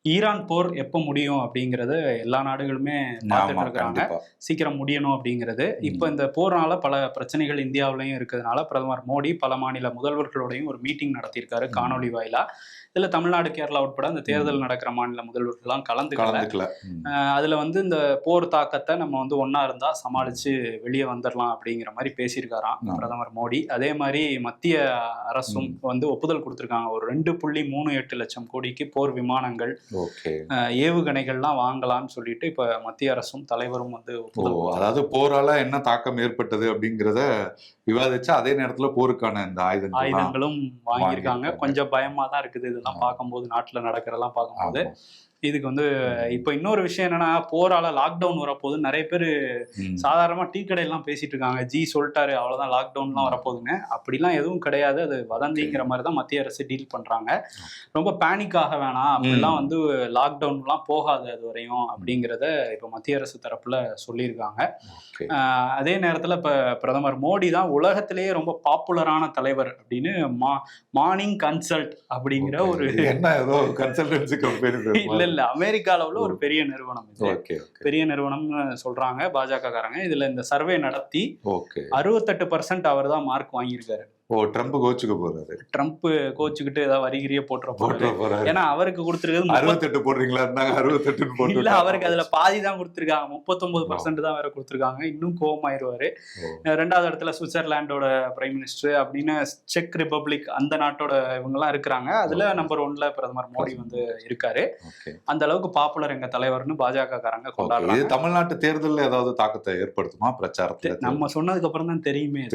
Iran போர் எப்போ முடியும் அப்படிங்கறது எல்லா நாடுகளுமே பார்த்துட்டு ஆமா, இருக்கிறாங்க. கண்டிப்பா. சீக்கிரம் முடியணும் அப்படிங்கிறது. இப்போ இந்த போர்னால பல பிரச்சனைகள் இந்தியாவிலையும் இருக்கிறதுனால பிரதமர் மோடி பல மாநில முதல்வர்களோடையும் ஒரு மீட்டிங் நடத்தியிருக்காரு காணொலி வாயிலா. இதுல தமிழ்நாடு, கேரளா உட்பட இந்த தேர்தல் நடக்கிற மாநில முதல்வர்கள்லாம் கலந்துக்கல. அதுல வந்து இந்த போர் தாக்கத்தை நம்ம வந்து ஒன்னா இருந்தா சமாளிச்சு வெளியே வந்துடலாம் அப்படிங்கிற மாதிரி பேசியிருக்காராம் பிரதமர் மோடி. அதே மாதிரி மத்திய அரசும் வந்து ஒப்புதல் கொடுத்திருக்காங்க. ஒரு 2.38 லட்சம் கோடிக்கு போர் விமானங்கள், ஏவுகணைகள்லாம் வாங்கலாம்னு சொல்லிட்டு இப்ப மத்திய அரசும் தலைவரும் வந்து அதாவது போரால என்ன தாக்கம் ஏற்பட்டது அப்படிங்கிறத விவாதிச்சா அதே நேரத்துல போருக்கான இந்த ஆயுதங்களும் வாங்கியிருக்காங்க. கொஞ்சம் பயமா தான் இருக்குது இதெல்லாம் பார்க்கும்போது, நாட்டுல நடக்கிறதெல்லாம் பார்க்கும்போது. இதுக்கு வந்து இப்ப இன்னொரு விஷயம் என்னன்னா, போரால லாக்டவுன் வரப்போகுது. நிறைய பேர் சாதாரணமா டீ கடையெல்லாம் பேசிட்டு இருக்காங்க, ஜி சொல்லிட்டாரு அவ்வளவுதான் லாக்டவுன்லாம் வரப்போகுதுங்க. அப்படிலாம் எதுவும் கிடையாது. அது வதந்திங்கிற மாதிரி தான் மத்திய அரசு டீல் பண்றாங்க. ரொம்ப பேனிக் ஆக வேணாம், அப்படிலாம் வந்து லாக்டவுன்லாம் போகாது அது வரையும் அப்படிங்கிறத இப்ப மத்திய அரசு தரப்புல சொல்லியிருக்காங்க. அதே நேரத்துல இப்ப பிரதமர் மோடி தான் உலகத்திலேயே ரொம்ப பாப்புலரான தலைவர் அப்படின்னு மார்னிங் கன்சல்ட் அப்படிங்கிற ஒரு இல்ல அமெரிக்கால உள்ள ஒரு பெரிய நிறுவனம், பெரிய நிறுவனம்னு சொல்றாங்க பாஜக காரங்க. இதுல இந்த சர்வே நடத்தி 68% அவர் தான் மார்க் வாங்கியிருக்காரு. ட்ரம்ப் கோச்சுக்க போறாரு. ட்ரம்ப் கோச்சுக்கிட்டு ஏதாவது வரிகிரியே போட்டுற போறாரு. ஏன்னா அவருக்கு கொடுத்துருக்கிறது 68 போடுறீங்களா, 68 இல்ல, அவருக்கு அதுல பாதி தான் கொடுத்துருக்காங்க, 39% தான் வேற கொடுத்துருக்காங்க. இன்னும் கோவமாயிருவாரு. 2வது இடத்துல சுவிட்சர்லாண்டோட பிரைம் மினிஸ்டர் அப்படின்னு செக் ரிபப்ளிக் அந்த நாட்டோட இவங்க எல்லாம் இருக்கிறாங்க. அதுல நம்பர் 1ல பிரதமர் மோடி வந்து இருக்காரு. அந்த அளவுக்கு பாப்புலர் எங்க தலைவர்னு பாஜக காரங்க கொண்டாடுறாங்க. தமிழ்நாட்டு தேர்தலில் ஏதாவது தாக்கத்தை ஏற்படுத்துமா பிரச்சாரத்துல? நம்ம சொன்னதுக்கு அப்புறம் தான் தெரியுமே.